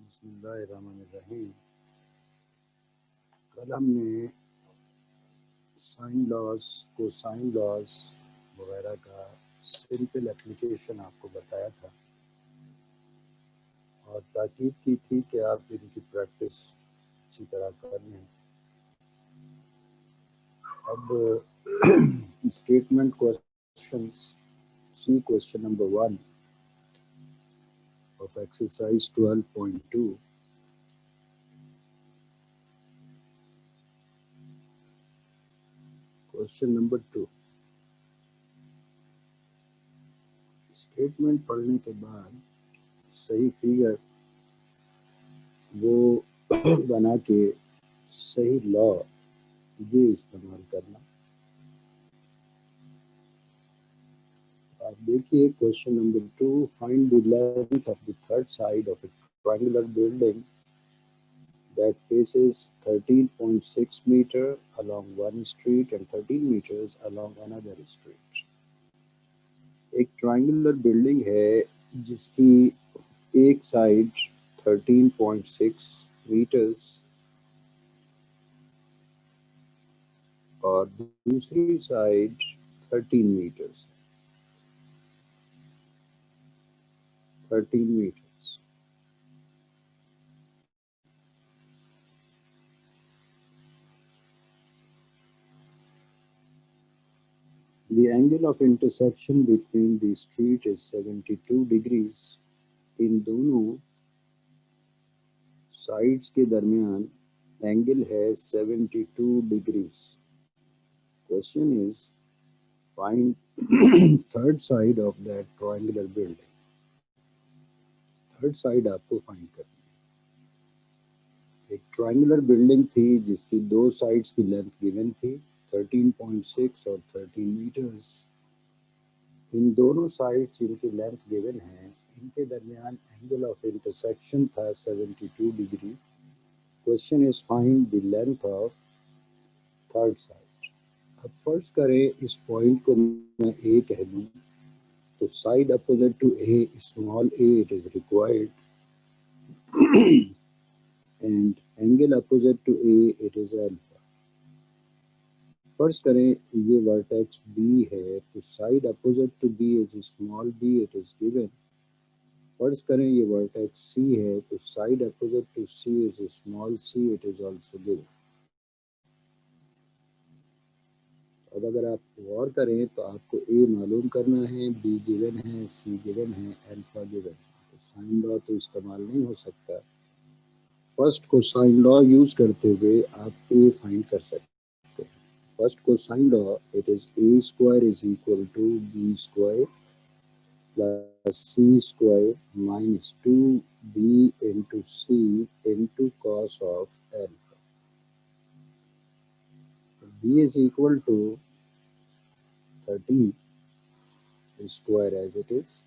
बिस्मिल्लाहिर्रहमानिर्रहीम। कल हमने साइन लॉज, कोसाइन लॉज वगैरह का सिंपल एप्लीकेशन आपको बताया था और ताकीद की थी कि आप इनकी प्रैक्टिस अच्छी तरह कर लें। अब statement questions, see question number 1 of exercise 12.2. Question number 2, statement पढ़ने के बाद सही फिगर वो बना के सही लॉ ये इस्तेमाल करना। आप देखिए question number 2, find the length of the third side of A triangular building that faces 13.6 meter along one street and 13 meters along another street. एक ट्रायंगुलर बिल्डिंग है जिसकी एक साइड 13.6 मीटर्स और दूसरी side 13 metres 13 metres. The angle of intersection between the street is 72 degrees. इन दोनों sides के दरमियान angle है 72 degrees. Question is find third side of that triangular building. Third side आपको फाइंड करनी है। एक ट्रायंगुलर बिल्डिंग थी जिसकी दो साइड्स की लेंथ गिवन थी 13.6 और 13 मीटर्स। इन दोनों साइड्स जिनकी लेंथ गिवन है इनके दरमियान एंगल ऑफ इंटरसेक्शन था 72 degree. Question is find the length of third side. अब फर्ज करें इस पॉइंट को मैं ए कह दूं तो side opposite to A small a it is required and angle opposite to A it is alpha. फर्ज करें ये वर्टेक्स बी है तो side opposite to B is small b it is given. फर्ज करें ये वर्टेक्स सी है तो side opposite to C is small c it is also given. अब अगर आप गौर करें तो आपको ए मालूम करना है, बी गिवन है, सी गिवन है, अल्फा गिवन है। तो साइन लॉ तो इस्तेमाल नहीं हो सकता। फर्स्ट को साइन लॉ यूज करते हुए आप ए फाइंड कर सकते हैं। फर्स्ट को sine law it is a square is equal to B square plus C square minus 2b into c into cos of alpha. b is equal to 13 square as it is.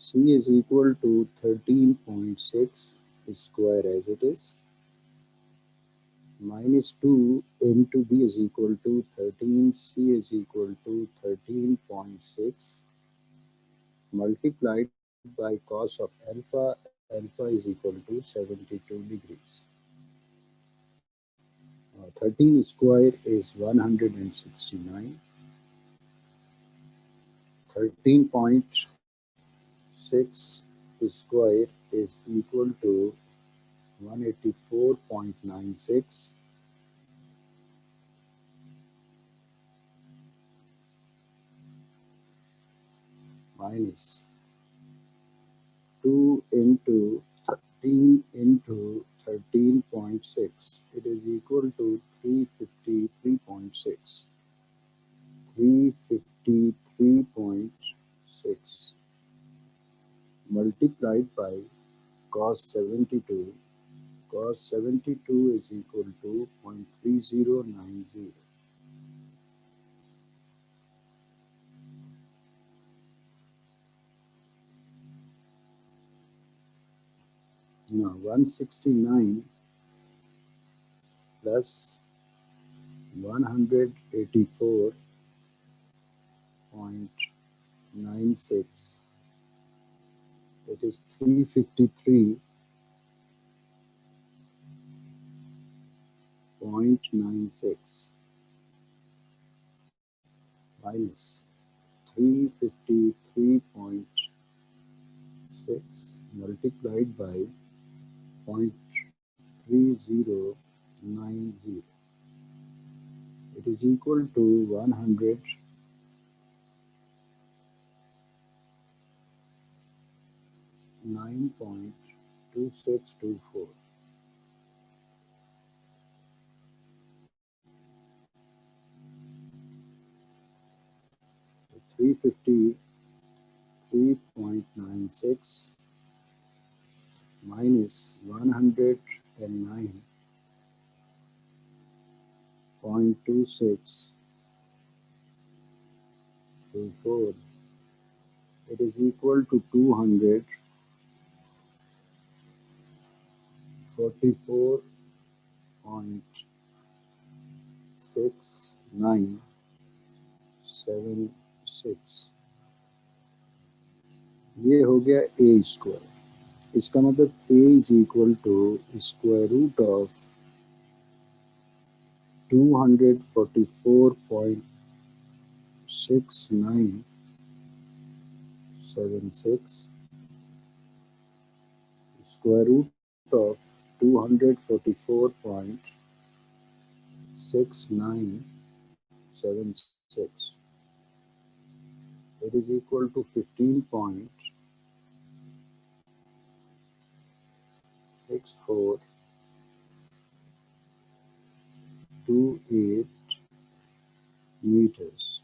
C is equal to 13.6 square as it is. Minus 2 into B is equal to 13. C is equal to 13.6 multiplied by cos of alpha. Alpha is equal to 72 degrees. 13 square is 169. 13.6 square is equal to 184.96 minus 2 into 13 into 13.6. It is equal to 353.6. 353.6 multiplied by cos 72. Cos 72 is equal to 0.3090. Now 169 plus 184.96, it is 353. 0.96 minus 353.6 multiplied by 0.3090. It is equal to 109.2624. So 353.96 minus 109.2624. It is equal to 244.6976. ये हो गया a square. इसका मतलब a is equal to square root of 244.6976 square root of 244.6976. It is equal to 15.6428 meters.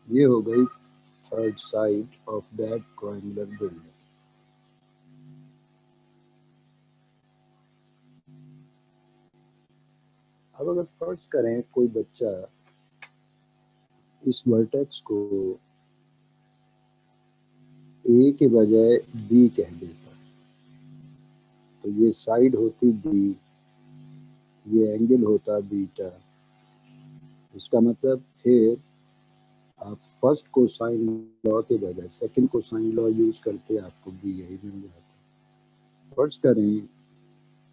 ये हो गई third side of that triangular building. अब अगर फर्ज करें कोई बच्चा इस वर्टेक्स को ए के बजाय बी कह देता, तो ये साइड होती बी, ये एंगल होता बीटा. इसका मतलब फिर आप फर्स्ट कोसाइन लॉ के बजाय सेकंड कोसाइन लॉ यूज करते आपको बी यही मिल जाता. फर्ज करें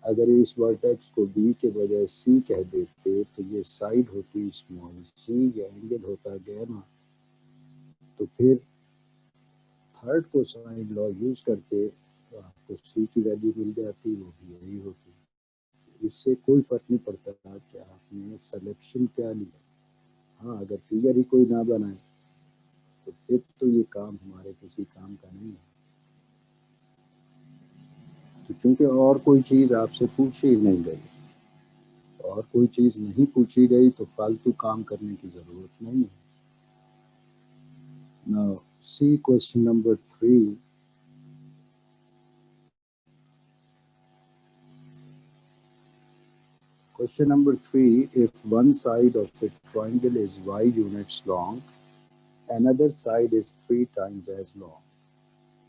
अगर इस वर्टेक्स को बी के बजाय सी कह देते तो ये साइड होती स्मॉल सी, ये एंगल होता गैमा. तो फिर थर्ड कोसाइन लॉ यूज करते तो आपको सी की वैल्यू मिल जाती, वो भी यही होती. इससे कोई फर्क नहीं पड़ता कि आपने सिलेक्शन क्या लिया. हाँ, अगर फिगर ही कोई ना बनाए तो फिर तो ये काम हमारे किसी काम का नहीं है. तो चूंकि और कोई चीज़ आपसे पूछी नहीं गई और कोई चीज़ नहीं पूछी गई तो फालतू काम करने की ज़रूरत नहीं है. Now see question number 3. Question number 3, if one side of a triangle is y units long, another side is 3 times as long,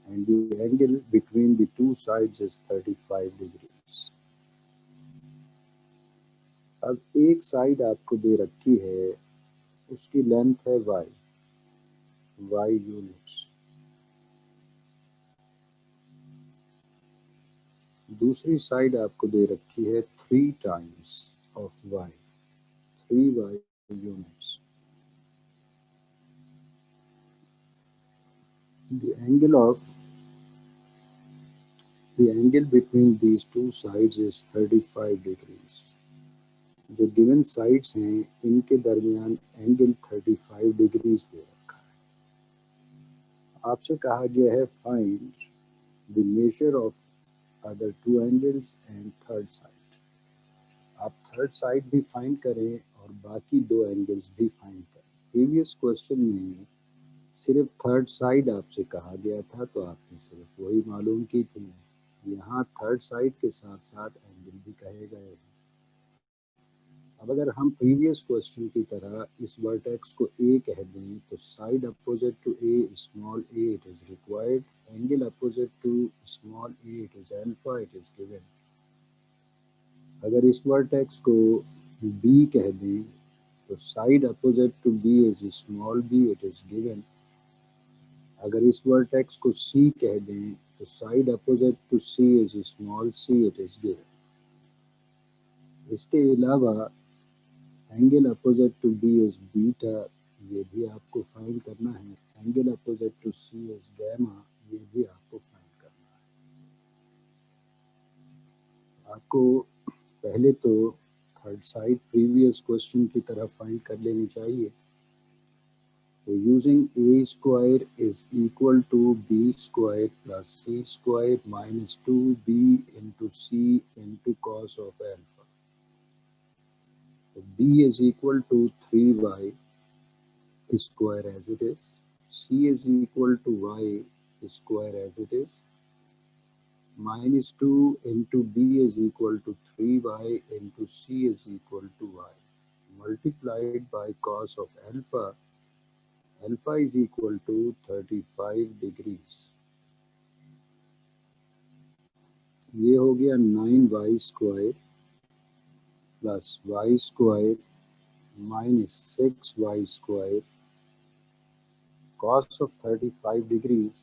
and the angle between the two sides is 35 degrees. अब एक side आपको दे रखी है, उसकी length है y units. दूसरी side आपको दे रखी है 3 times of y, 3y units. The angle between these two sides is 35 degrees. जो गिवन साइड्स हैं इनके दरमियान एंगल 35 डिग्रीज दे रखा है. आपसे कहा गया है find the measure of other two angles and third side. आप थर्ड साइड भी फाइंड करें और बाकी दो एंगल्स भी फाइंड करें. प्रीवियस क्वेश्चन में सिर्फ थर्ड साइड आपसे कहा गया था तो आपने सिर्फ वही मालूम की थी. यहाँ थर्ड साइड के साथ साथ एंगल भी कहे गए हैं. अब अगर हम प्रीवियस क्वेश्चन की तरह इस वर्टेक्स को ए कह दें तो side opposite to A small a it is required, angle opposite to small a it is alpha, it is given. अगर इस वर्टेक्स को बी कह दें तो side opposite to B is small b, it is given. अगर इस vertex को C कह दें तो side opposite to C is small c, it is given. इसके अलावा angle opposite to B is beta, ये भी आपको फाइंड करना है। Angle opposite to C is gamma, ये भी आपको फाइंड करना है। आपको पहले तो थर्ड साइड प्रीवियस क्वेश्चन की तरह फाइंड कर लेनी चाहिए। तो using a square is equal to B square plus C square minus 2b into c into cos of alpha. तो b is equal to 3y square as it is, c is equal to y square as it is, minus 2 into b is equal to 3y into c is equal to y, multiplied by cos of alpha, alpha is equal to 35 degrees। ये हो गया 9y square plus y square minus 6y square, cos of 35 degrees,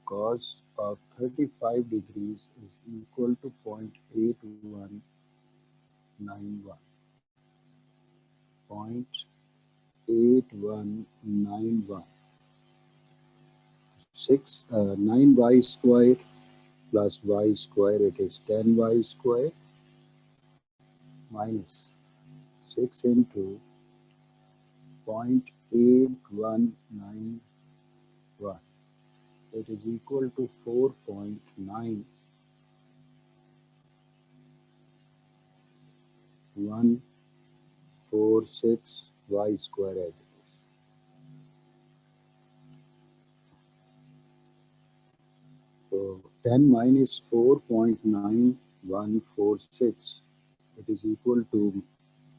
cos of 35 degrees is equal to 0.8191, 0.8191, 9y square plus y square, it is 10y square minus 6 into 0.8191, it is equal to 4.91146 y square as it is. So 10 minus 4.9146, it is equal to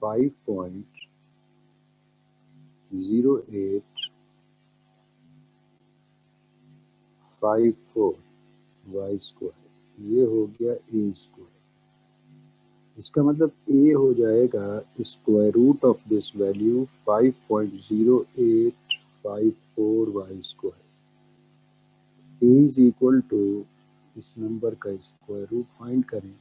5.0854 y square. ये हो गया ए square. इसका मतलब a हो जाएगा square root of this value 5.0854 y square. A is equal to, इस नंबर का स्क्वायर रूट फाइंड करें।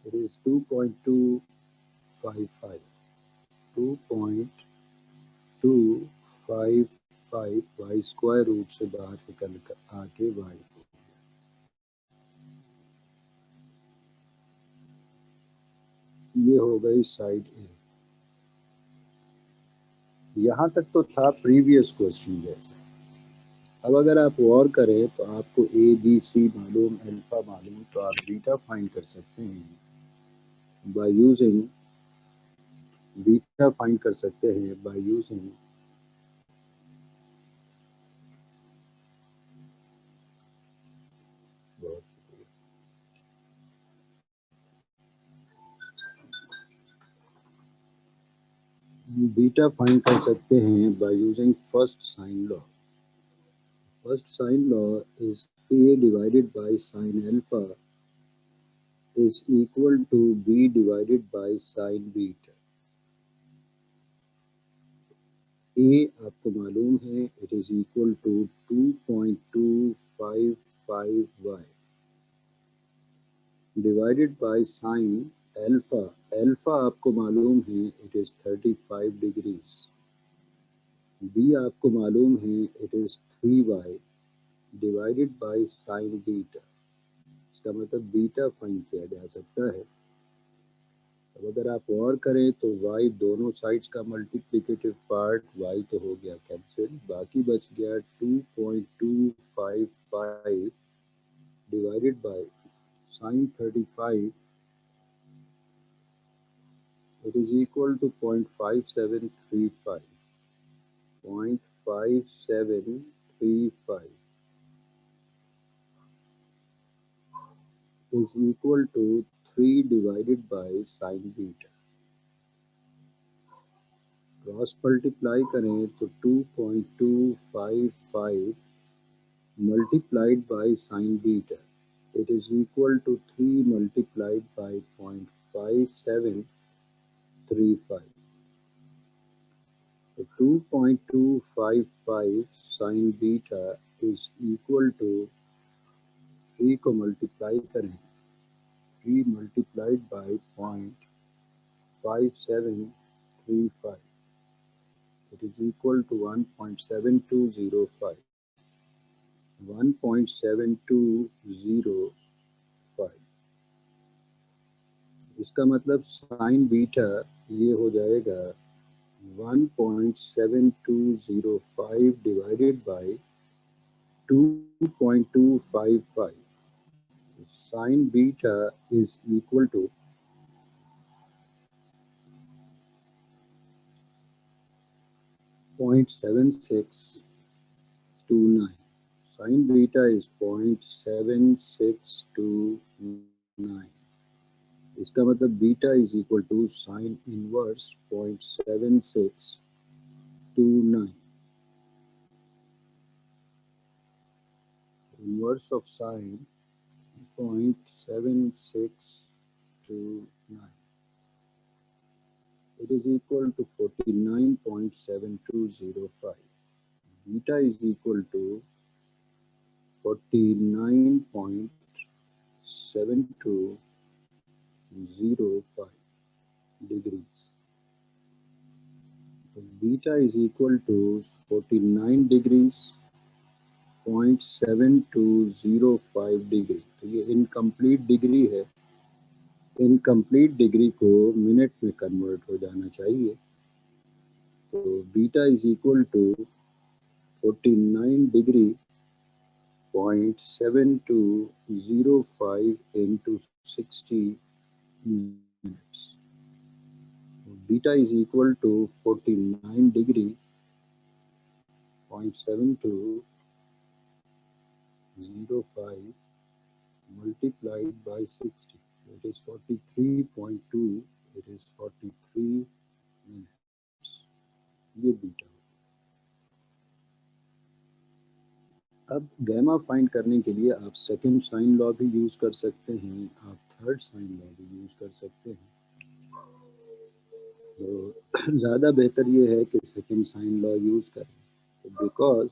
It is 2.255, 2.255 y square root से बाहर निकल कर आके वाई को, ये हो गई साइड ए। यहाँ तक तो था प्रीवियस क्वेश्चन जैसा। अब अगर आप और करें तो आपको ए बी सी मालूम, अल्फा मालूम, तो आप बीटा फाइंड कर सकते हैं बाय यूजिंग, बीटा फाइंड कर सकते हैं बाय यूजिंग बीटा फाइंड कर सकते हैं by using first sine law. First sine law is a divided by sine alpha is equal to b divided by sin beta. a आपको मालूम है, it is equal to 2.255y divided by sin alpha, alpha आपको मालूम है, it is 35 degrees। b आपको मालूम है, it is 3y divided by sin beta. इसका मतलब बीटा फाइंड किया जा सकता है। अब अगर आप और करें तो y दोनों साइड्स का मल्टीप्लिकेटिव पार्ट y तो हो गया कैंसिल, बाकी बच गया 2.255 divided by sine 35, it is equal to 0.5735, 0.5735 is equal to 3 divided by sin beta. Cross multiply करें तो 2.255 multiplied by sin beta, it is equal to 3 multiplied by 0.5735. So 2.255 sin beta is equal to 3 को multiply करें 3 multiplied by 0.5735 it is equal to 1.7205 1.7205 इसका मतलब sign beta ये हो जाएगा 1.7205 divided by 2.255 sin beta is equal to 0.7629. Sin beta is 0.7629. इसका मतलब beta is equal to sine inverse 0.7629. Inverse of sine 0.7629. It is equal to 49.7205. Beta is equal to 49.7205 degrees. So beta is equal to 49 degrees 0.7205 degree. तो ये incomplete degree है. Incomplete degree को minute में convert हो जाना चाहिए. तो beta is equal to 49 degree 0.7205 into 60 minutes. Beta is equal to 49 degree 0.7205 multiplied by 60. It is 43.2. It is 43 minutes. ये बीटा. अब गैमा फाइंड करने के लिए आप सेकंड साइन लॉ भी यूज कर सकते हैं, आप थर्ड साइन लॉ भी यूज कर सकते हैं. तो ज़्यादा बेहतर ये है कि सेकंड साइन लॉ यूज करें. तो because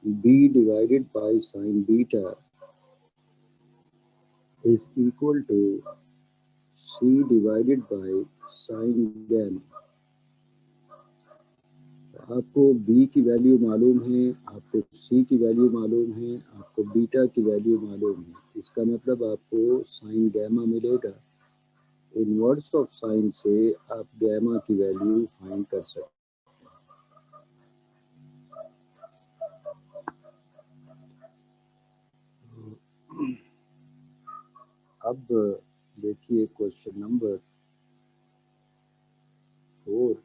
b divided by sine beta is equal to c divided by sine gamma. आपको b की वैल्यू मालूम है, आपको c की वैल्यू मालूम है, आपको बीटा की वैल्यू मालूम है. इसका मतलब आपको साइन गैमा मिलेगा. इनवर्स ऑफ साइन से आप गैमा की वैल्यू फाइंड कर सकते हैं. अब देखिए क्वेश्चन नंबर 4.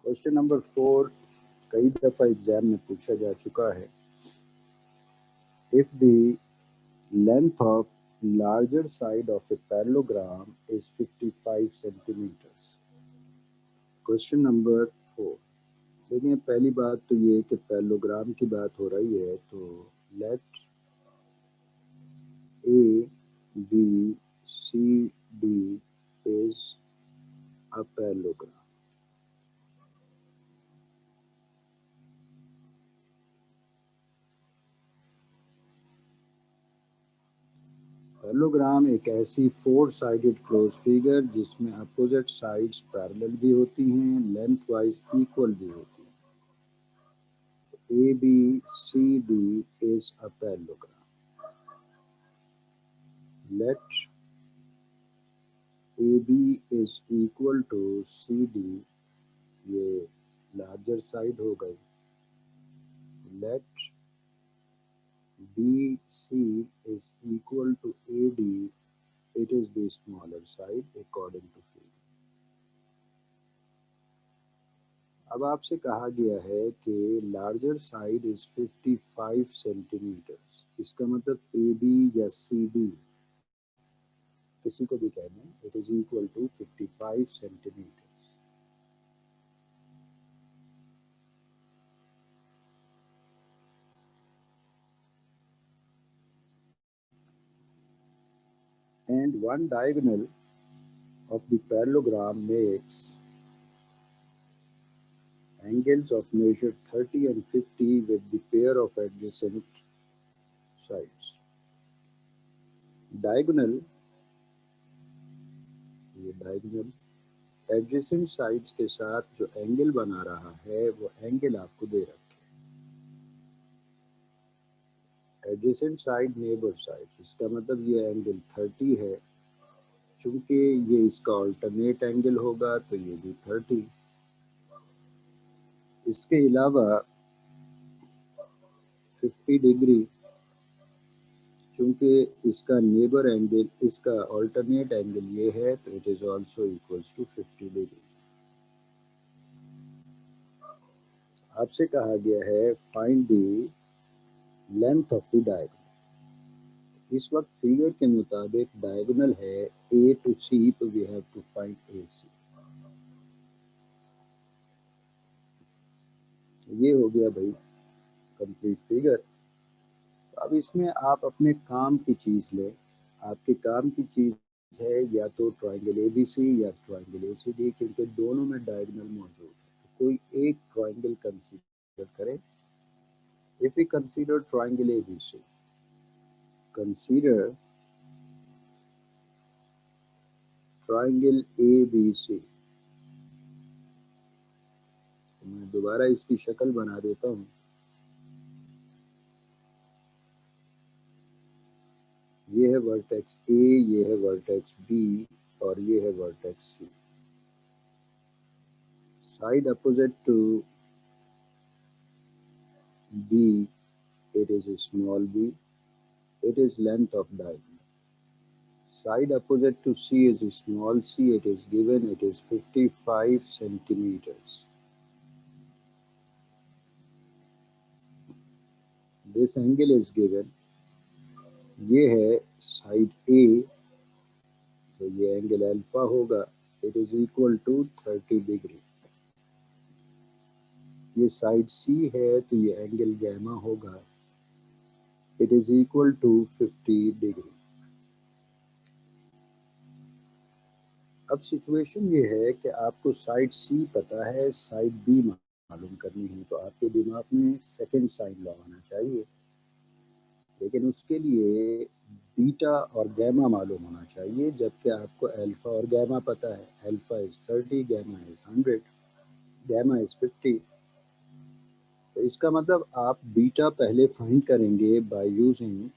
क्वेश्चन नंबर 4 कई दफ़ा एग्जाम में पूछा जा चुका है. If the length of larger side of a parallelogram is 55 centimetres. Question number 4. देखिए पहली बात तो ये कि पैरेललोग्राम की बात हो रही है. तो let A B C D is a parallelogram. Parallelogram एक ऐसी 4 साइडेड क्लोज फिगर जिसमें अपोजिट साइड्स पैरेलल भी होती हैं, लेंथ वाइज इक्वल भी होती हैं. A B C D is a parallelogram. Let A B is equal to C D. ये लार्जर साइड हो गई. Let BC is equal to AD. It is the smaller side according to figure. अब आपसे कहा गया है कि larger side is 55 centimetres. इसका मतलब AB या CD किसी को भी कह दें, it is equal to 55 centimetres. and one diagonal of the parallelogram makes angles of measure 30 and 50 with the pair of adjacent sides. Diagonal, ये diagonal एडजेसेंट साइड्स के साथ जो एंगल बना रहा है वो एंगल आपको दे रखे। एडजेसेंट साइड, नेबर साइड, इसका मतलब ये एंगल 30 है, चूंकि ये इसका अल्टरनेट एंगल होगा तो ये भी 30। इसके अलावा 50 डिग्री, चूंकि इसका नेबर एंगल, इसका अल्टरनेट एंगल ये है तो it is also equals to 50 degree. आपसे कहा गया है find the length of the diagonal. इस वक्त फिगर के मुताबिक डायगोनल है ए टू सी, तो वी हैव टू फाइंड ए सी। ये हो गया भाई कंप्लीट फिगर। अब इसमें आप अपने काम की चीज़ लें। आपके काम की चीज़ है या तो ट्रायंगल एबीसी या ट्रायंगल एसीडी, क्योंकि दोनों में डायगोनल मौजूद है। तो कोई एक ट्रायंगल कंसीडर करें। If we consider triangle ABC, consider triangle ABC. मैं दोबारा इसकी शक्ल बना देता हूँ। ये है वर्टेक्स ए, ये है वर्टेक्स बी और ये है vertex C. Side opposite to B, it is a small b, it is length of diagonal. Side opposite to C is a small c, it is given, it is 55 centimeters. This angle is given. ये है side A, तो ये angle alpha होगा, it is equal to 30 degree. ये side C है तो ये angle gamma होगा, it is equal to 50 degree. अब सिचुएशन ये है कि आपको साइड C पता है, साइड B मालूम करनी है, तो आपके दिमाग में सेकंड साइन लॉ आना चाहिए। लेकिन उसके लिए बीटा और गैमा मालूम होना चाहिए, जबकि आपको अल्फा और गैमा पता है। Alpha is 30, gamma is 100, gamma is 50। तो इसका मतलब आप बीटा पहले फाइंड करेंगे by using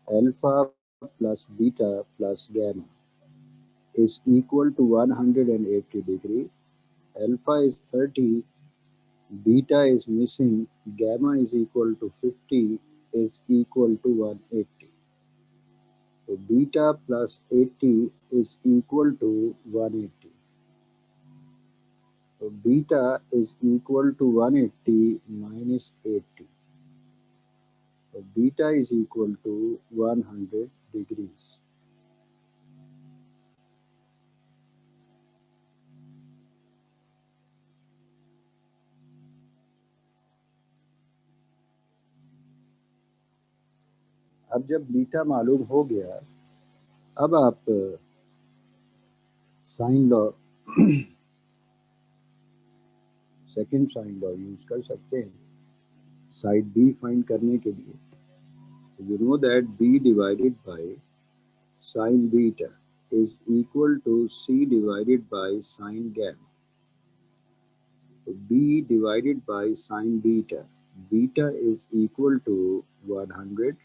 alpha plus beta plus gamma is equal to 180 degree. Alpha is 30, beta is missing, gamma is equal to 50 is equal to 180. So beta plus 80 is equal to 180. So beta is equal to 180 minus 80. So beta is equal to 100 degrees. अब जब beta मालूम हो गया, अब आप sine law, second sine law use कर सकते हैं साइड बी फाइंड करने के लिए। You know that b divided by sin beta is equal to c divided by sin gamma. So b divided by sin beta, beta is equal to 100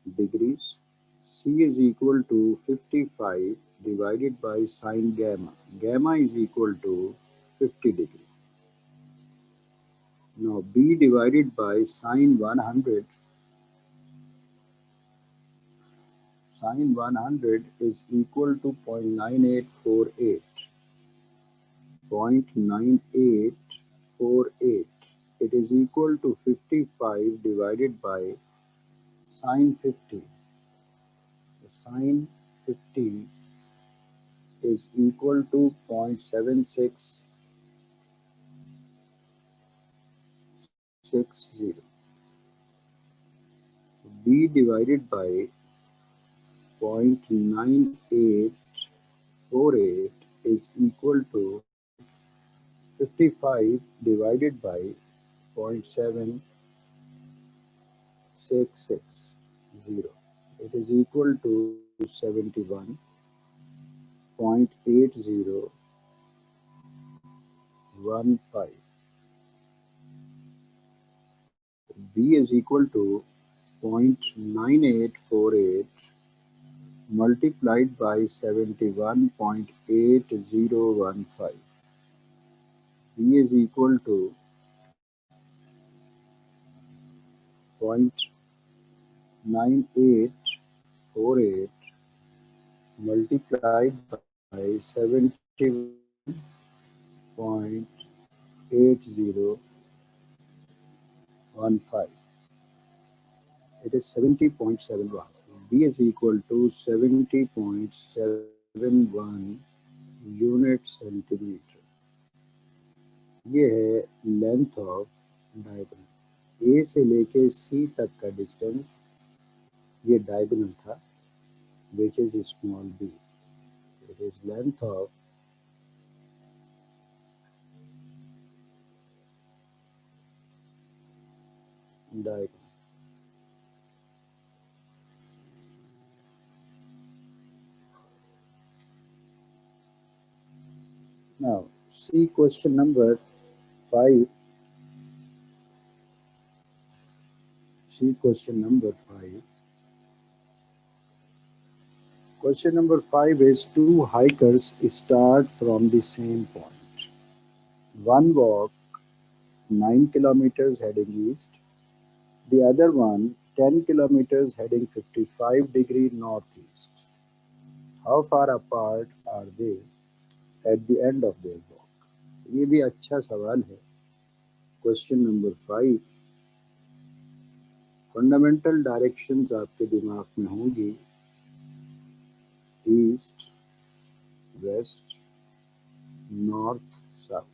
degrees. C is equal to 55 divided by sin gamma. Gamma is equal to 50 degree. Now b divided by sin 100, sin 100 is equal to 0.9848. 0.9848. It is equal to 55 divided by sin 50. So sin 50 is equal to 0.7660. B divided by 0.9848 is equal to 55 divided by 0.7660. It is equal to 71.8015. B is equal to 0.9848 multiplied by 71.8015. B is equal to 0.9848 multiplied by 71.8015. It is 70.71. B is equal to 70.71 unit centimetre. ये है length of diagonal. ए से लेके सी तक का distance ये diagonal था, which is small b. It is length of diagonal. Now, see question number 5. See question number 5. Question number 5 is two hikers start from the same point. One walk 9 kilometers heading east, the other one 10 kilometers heading 55 degree northeast. How far apart are they at the end of their walk? ये भी अच्छा सवाल है। Question number 5। Fundamental directions आपके दिमाग में होंगी, east, waste, north, south.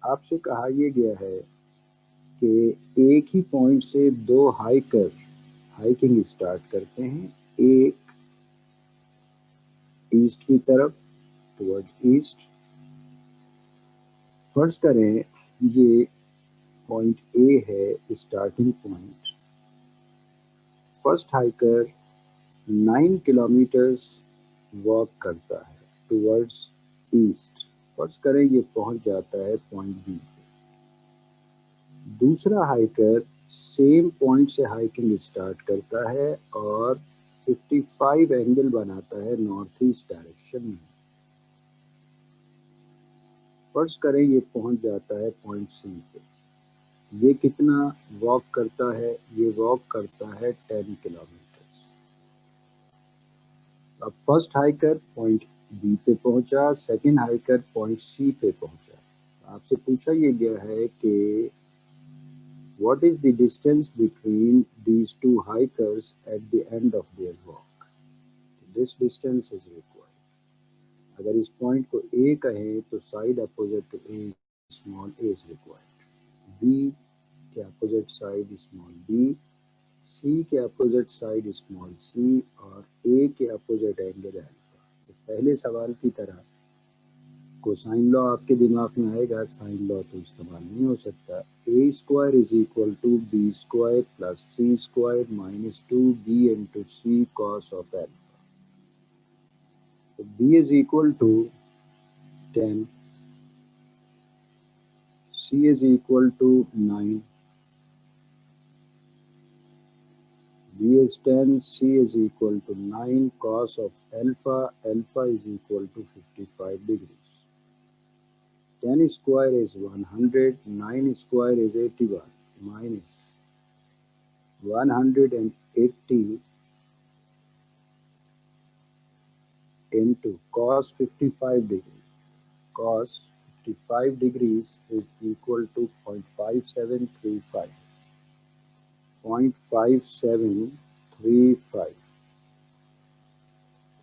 आपसे कहा यह गया है कि एक ही पॉइंट से दो हाइकर हाइकिंग स्टार्ट करते हैं, एक ईस्ट की तरफ टुवर्ड्स ईस्ट। फर्ज करें ये पॉइंट ए है starting point. First hiker 9 kilometres walk करता है टुवर्ड्स ईस्ट। फर्ज करें ये पहुंच जाता है पॉइंट बी पे। दूसरा हाइकर सेम पॉइंट से हाइकिंग स्टार्ट करता है और 55 एंगल बनाता है नॉर्थ ईस्ट डायरेक्शन में। फर्ज करें ये पहुंच जाता है पॉइंट सी पे। ये कितना वॉक करता है? ये वॉक करता है 10 किलोमीटर्स। अब फर्स्ट हाइकर पॉइंट बी पे पहुंचा, सेकंड हाइकर पॉइंट सी पे पहुंचा। आपसे पूछा ये गया है कि what is the distance between these two hikers at the end of their walk? This distance is required. अगर इस पॉइंट को A कहें तो side opposite to A small a is required. B के opposite side small b, C के opposite side small c और A के opposite angle alpha. तो पहले सवाल की तरह कोसाइन लॉ आपके दिमाग में आएगा, साइन लॉ तो इस्तेमाल नहीं हो सकता। A square is equal to B square plus C square minus 2b into C cos of alpha. तो b is equal to 10, c is equal to 9, b is 10, c is equal to 9 cos of alpha, alpha is equal to 55 degrees. 10 square is 100, 9 square is 81, minus 180 into cos 55 degrees. Cos 55 degrees is equal to 0.5735. 0.5735.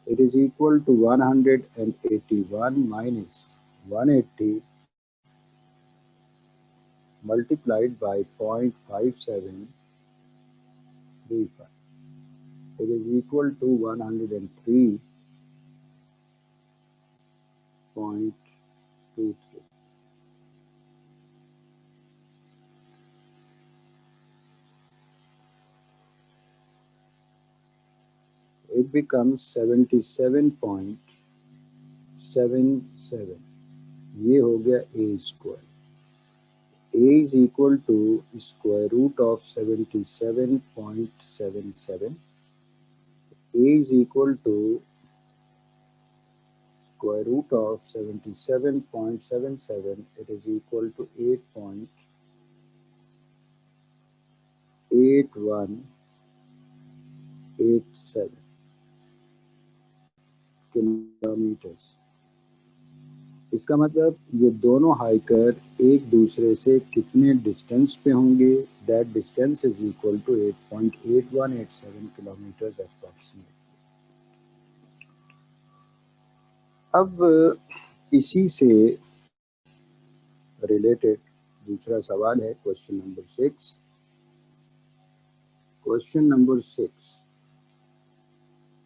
It is equal to 181 minus 180 multiplied by 0.5735. It is equal to 103.23. It becomes 77.77. ये हो गया a square. A is equal to square root of 77.77. A is equal to square root of 77.77. It is equal to 8.8187 kilometres. इसका मतलब ये दोनों hiker एक दूसरे से कितने डिस्टेंस पे होंगे? That distance is equal to 8.8187 kilometres approximately. अब इसी से रिलेटेड दूसरा सवाल है question number 6. Question number 6.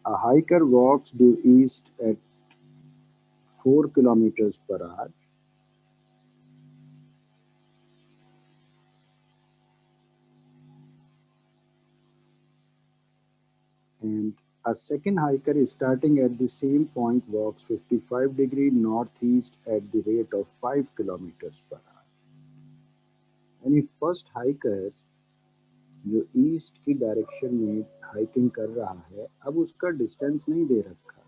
A hiker walks due east at 4 kilometers per hour. And a second hiker is starting at the same point walks 55° northeast at the rate of 5 kilometers per hour. यानी first hiker जो east की direction में hiking कर रहा है, अब उसका distance नहीं दे रखा.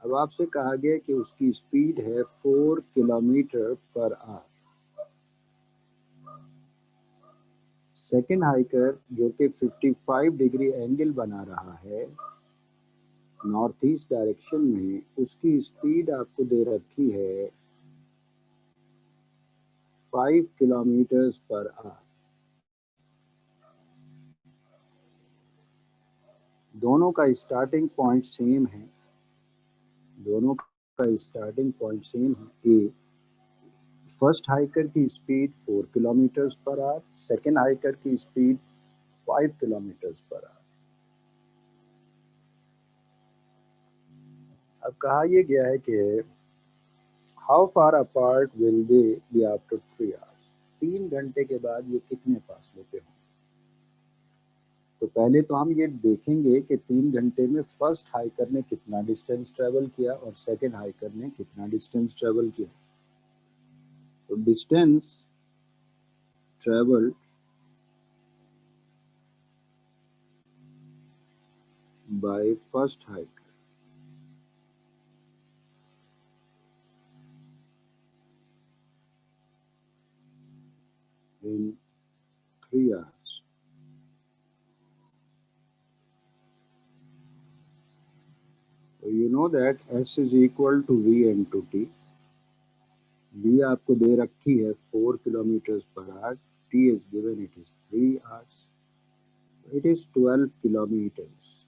अब आपसे कहा गया कि उसकी स्पीड है 4 kilometre per hour. Second hiker जो कि 55° एंगल बना रहा है नॉर्थ ईस्ट डायरेक्शन में, उसकी स्पीड आपको दे रखी है 5 किलोमीटर्स पर आवर. दोनों का स्टार्टिंग पॉइंट सेम है. दोनों का स्टार्टिंग पॉइंट सेम है. ए फर्स्ट हाइकर की speed 4 kilometres per hour, second hiker की स्पीड 5 किलोमीटर्स पर आवर. अब कहा यह गया है कि how far apart will they be after 3 hours. 3 घंटे के बाद ये कितने फासले पे होंगे? तो पहले तो हम ये देखेंगे कि 3 घंटे में फर्स्ट हाइकर ने कितना डिस्टेंस ट्रेवल किया और सेकेंड हाइकर ने कितना डिस्टेंस ट्रेवल किया. तो distance travelled by first hiker in 3 hours. So you know that S is equal to V into T. V आपको दे रखी है 4 kilometres per hour. T is given, it is 3 hours. It is 12 kilometers.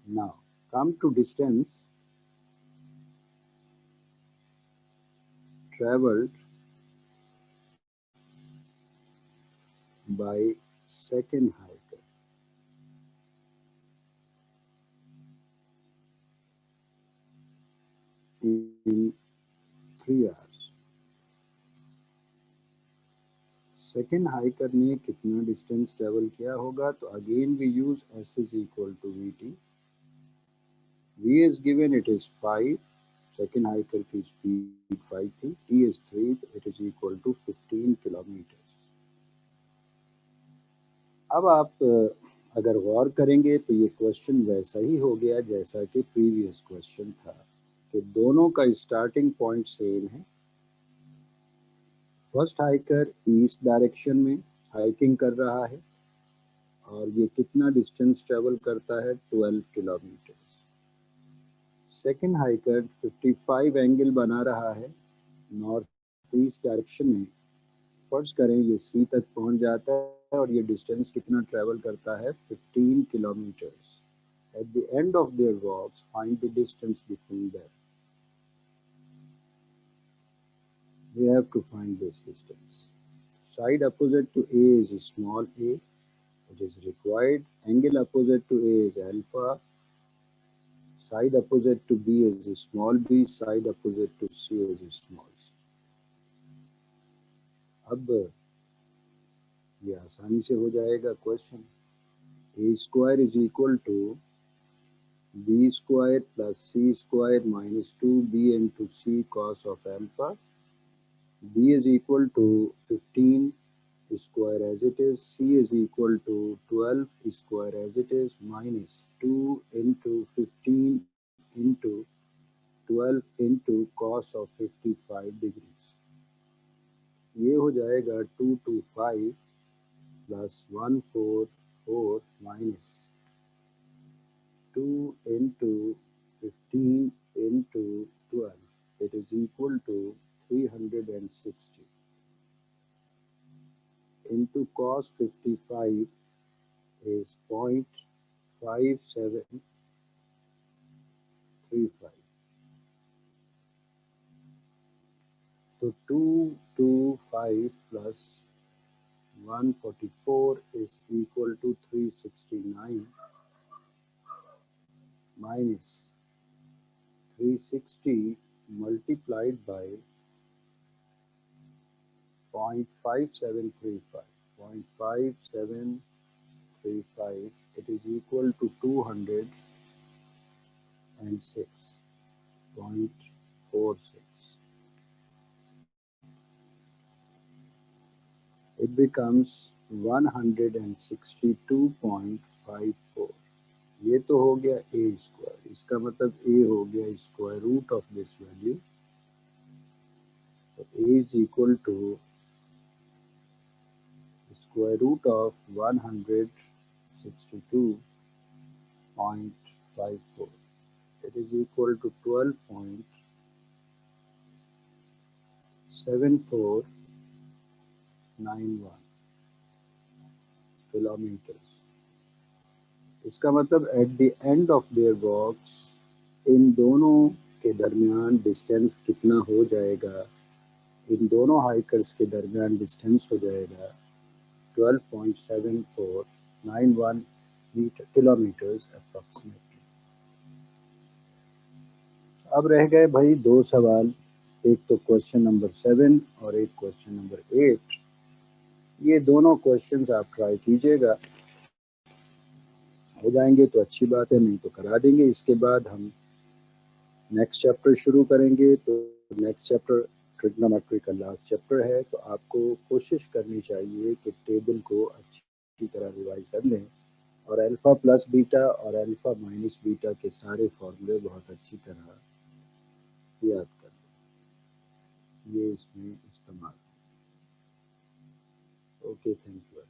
Now come to distance traveled by second hiker. In 3 hours. Second hiker ने कितना distance travel किया होगा? तो again we use S is equal to VT. V is given, it is 5. Second hiker की speed 5 थी. T is 3. It is equal to 15 kilometre. अब आप अगर गौर करेंगे तो ये क्वेश्चन वैसा ही हो गया जैसा कि प्रीवियस क्वेश्चन था कि दोनों का स्टार्टिंग पॉइंट सेम है. फर्स्ट हाइकर ईस्ट डायरेक्शन में हाइकिंग कर रहा है और ये कितना डिस्टेंस ट्रेवल करता है? 12 किलोमीटर. सेकेंड हाइकर 55 एंगल बना रहा है नॉर्थ ईस्ट डायरेक्शन में. फर्ज करें ये सी तक पहुंच जाता है और ये डिस्टेंस कितना ट्रेवल करता है? 15 kilometres. At the end of their walks find the distance between them. We have to find this distance. Side opposite to A is small a. It is required. Angle opposite to A is alpha. Side opposite to B is small b. Side opposite to C is small c. अब ये आसानी से हो जाएगा question. A square is equal to B square plus C square minus 2B into C cos of alpha. B is equal to 15 square as it is, C is equal to 12 square as it is, minus 2 into 15 into 12 into cos of 55 degrees. ये हो जाएगा 225 plus 144 minus 2 into 15 into 12. It is equal to 360 into cos 55 is 0.5735. So 225 plus 144 is equal to 369 minus 360 multiplied by 0.5735. 0.5735, it is equal to 206.46. It becomes 162.54. ये तो हो गया a square. इसका मतलब a हो गया square root of this value. तो a is equal to square root of 162.54. It is equal to 12.7491 kilometers. इसका मतलब at the end of their walks इन दोनों के दरमियान डिस्टेंस कितना हो जाएगा. इन दोनों हाइकर्स के दरमियान डिस्टेंस हो जाएगा 12.7491 किलोमीटर्स अप्रॉक्सीमेटली. अब रह गए भाई दो सवाल. एक तो क्वेश्चन नंबर 7 और एक क्वेश्चन नंबर 8. ये दोनों क्वेश्चंस आप ट्राई कीजिएगा. हो जाएंगे तो अच्छी बात है, नहीं तो करा देंगे. इसके बाद हम नेक्स्ट चैप्टर शुरू करेंगे. तो नेक्स्ट चैप्टर ट्रिग्नोमेट्री का लास्ट चैप्टर है. तो आपको कोशिश करनी चाहिए कि टेबल को अच्छी तरह रिवाइज कर लें और अल्फ़ा प्लस बीटा और अल्फ़ा माइनस बीटा के सारे फॉर्मूले बहुत अच्छी तरह याद कर लें. ये इसमें इस्तेमाल. Okay, thank you.